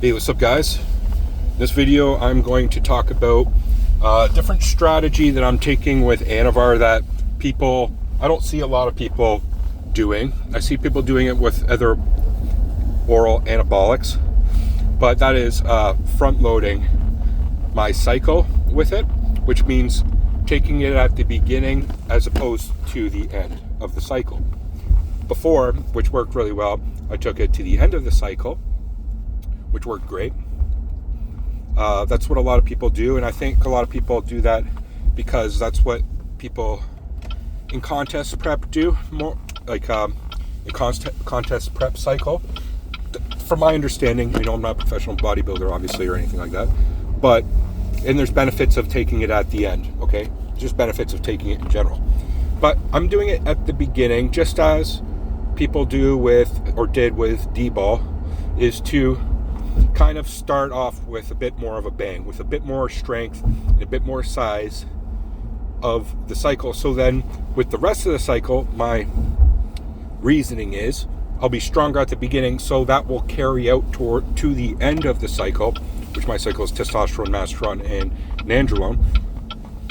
Hey, what's up guys? In this video I'm going to talk about a different strategy that I'm taking with Anavar that I don't see a lot of people doing. I see people doing it with other oral anabolics, but that is front loading my cycle with it, which means taking it at the beginning as opposed to the end of the cycle. Before, which worked really well, I took it to the end of the cycle, which worked great. That's what a lot of people do, and I think a lot of people do that because that's what people in contest prep do, more like a contest prep cycle. From my understanding, I'm not a professional bodybuilder, obviously, or anything like that, and there's benefits of taking it at the end, okay? Just benefits of taking it in general. But I'm doing it at the beginning, just as people do did with D-ball, is to kind of start off with a bit more of a bang, with a bit more strength and a bit more size of the cycle. So then with the rest of the cycle, my reasoning is I'll be stronger at the beginning, so that will carry out to the end of the cycle, which my cycle is testosterone, masteron, and nandrolone,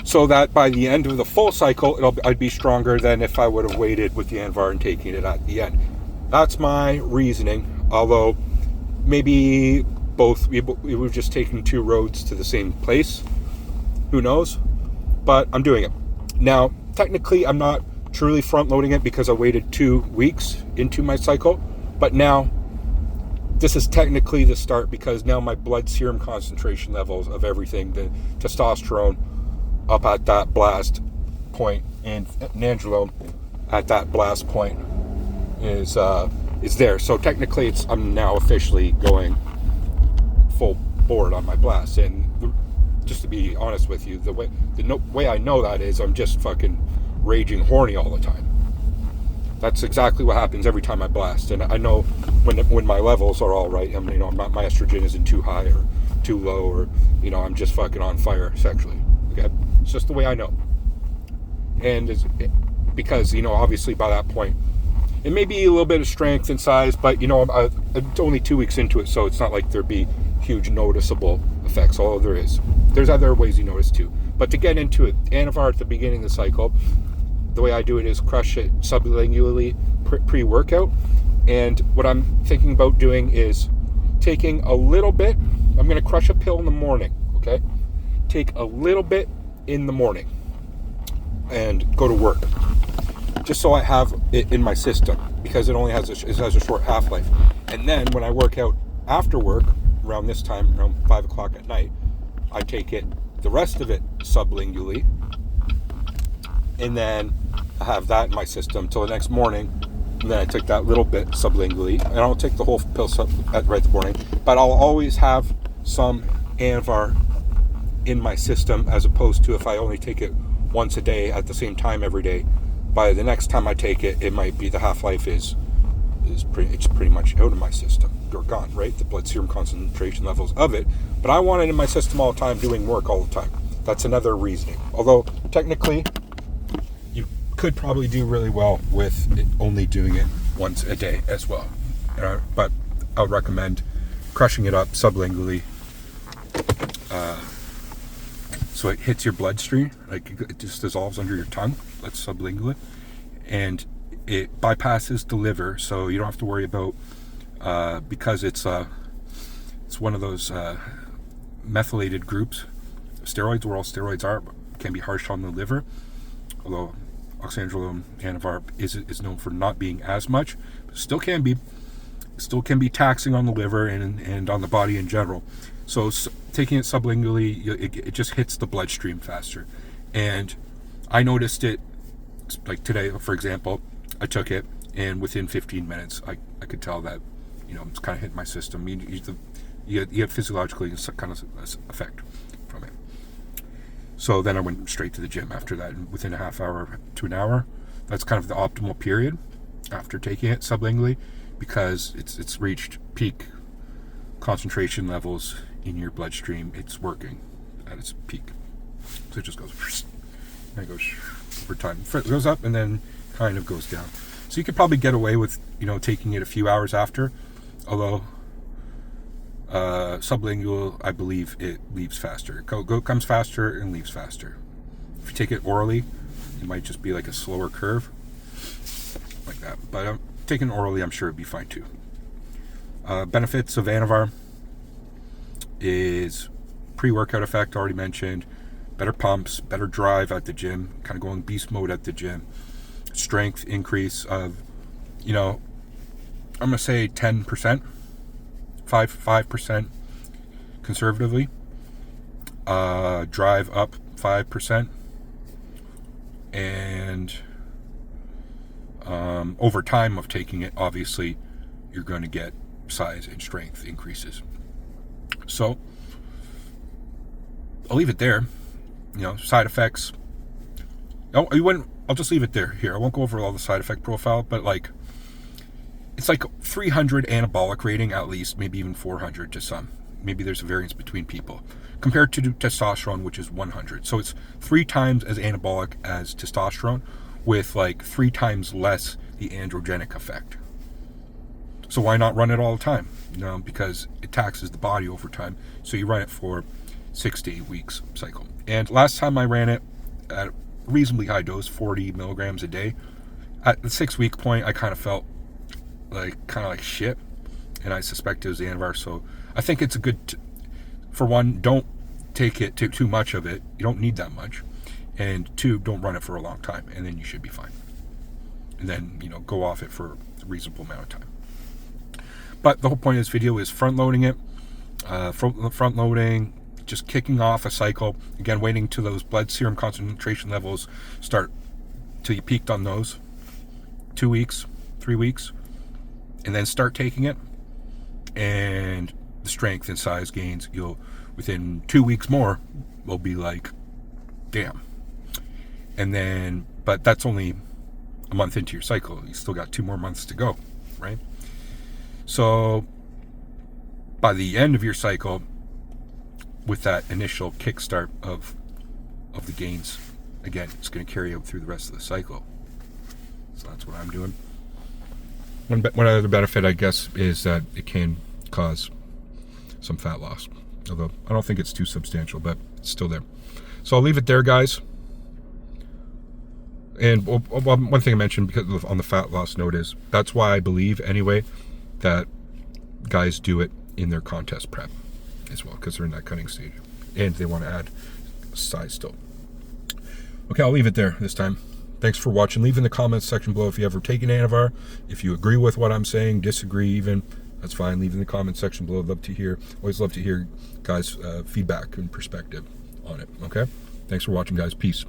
so that by the end of the full cycle, I'd be stronger than if I would have waited with the Anavar and taking it at the end. That's my reasoning, although maybe we were just taking two roads to the same place. Who knows? But I'm doing it. Now, technically, I'm not truly front loading it because I waited 2 weeks into my cycle. But now, this is technically the start, because now my blood serum concentration levels of everything, the testosterone up at that blast point and nandrolone at that blast point is there. So technically I'm now officially going full board on my blast. And just to be honest with you, the way I know that is I'm just fucking raging horny all the time. That's exactly what happens every time I blast. And I know when my levels are all right, my estrogen isn't too high or too low, or I'm just fucking on fire sexually. Okay, it's just the way I know. And because obviously by that point, it may be a little bit of strength and size, but I'm only 2 weeks into it, so it's not like there'd be huge noticeable effects. Although there's other ways you notice too. But to get into it, Anavar at the beginning of the cycle, the way I do it is crush it sublingually pre-workout. And what I'm thinking about doing is taking a little bit. I'm going to crush a pill in the morning, okay? Take a little bit in the morning and go to work, just so I have it in my system, because it has a short half-life. And then when I work out after work, around this time, around 5 o'clock at night, I take the rest of it sublingually, and then I have that in my system till the next morning. And then I take that little bit sublingually, and I don't take the whole pill right the morning, but I'll always have some Anavar in my system, as opposed to if I only take it once a day at the same time every day. By the next time I take it, it might be the half-life is pretty much out of my system, or gone, right? The blood serum concentration levels of it. But I want it in my system all the time, doing work all the time. That's another reasoning. Although technically, you could probably do really well with only doing it once a day as well. But I would recommend crushing it up sublingually, so it hits your bloodstream, like it just dissolves under your tongue. That's sublingually, and it bypasses the liver, so you don't have to worry about because it's one of those methylated groups. Steroids, where all steroids can be harsh on the liver, although oxandrolone Anavar is known for not being as much, but still can be taxing on the liver and on the body in general. So taking it sublingually, it just hits the bloodstream faster. And I noticed it, like today, for example, I took it, and within 15 minutes, I could tell that, it's kind of hitting my system. You get physiologically some kind of effect from it. So then I went straight to the gym after that, and within a half hour to an hour, that's kind of the optimal period after taking it sublingually, because it's reached peak concentration levels in your bloodstream. It's working at its peak, so it just goes, and it goes over time. It goes up and then kind of goes down. So you could probably get away with taking it a few hours after, although Sublingual, I believe it leaves faster. Comes faster and leaves faster. If you take it orally, it might just be like a slower curve, like that. But taking it orally, I'm sure it'd be fine too. Benefits of Anavar is pre-workout effect, already mentioned. Better pumps, better drive at the gym, kind of going beast mode at the gym. Strength increase of, I'm gonna say 10%, 5% conservatively. Drive up 5%, and over time of taking it, obviously, you're going to get size and strength increases. So I'll leave it there. Side effects. No, I'll just leave it there. Here, I won't go over all the side effect profile, but it's like 300 anabolic rating at least, maybe even 400 to some. Maybe there's a variance between people compared to testosterone, which is 100. So it's 3 times as anabolic as testosterone, with 3 times less the androgenic effect. So why not run it all the time? Because it taxes the body over time. So you run it for 6 to 8 weeks cycle. And last time I ran it at a reasonably high dose, 40 milligrams a day, at the 6-week point, I kind of felt like shit, and I suspect it was Anavar. So I think it's a good, for one, don't take it too much of it. You don't need that much. And 2, don't run it for a long time, and then you should be fine. And then, go off it for a reasonable amount of time. But the whole point of this video is front-loading it. Front-loading, just kicking off a cycle. Again, waiting till those blood serum concentration levels start, till you peaked on those. 2 weeks, 3 weeks. And then start taking it. And the strength and size gains, within 2 weeks more, will be like, damn. And then, but that's only a month into your cycle. You still got 2 more months to go, right? So by the end of your cycle, with that initial kickstart of the gains, again, it's going to carry out through the rest of the cycle. So that's what I'm doing. One other benefit, I guess, is that it can cause some fat loss. Although I don't think it's too substantial, but it's still there. So I'll leave it there, guys. And one thing I mentioned because on the fat loss note is, that's why I believe, anyway, that guys do it in their contest prep as well, because they're in that cutting stage and they want to add size still. Okay, I'll leave it there this time. Thanks for watching. Leave in the comments section below if you ever taken Anavar. If you agree with what I'm saying, disagree even, that's fine. Leave in the comment section below. Love to hear, always love to hear guys' feedback and perspective on it. Okay, thanks for watching, guys. Peace.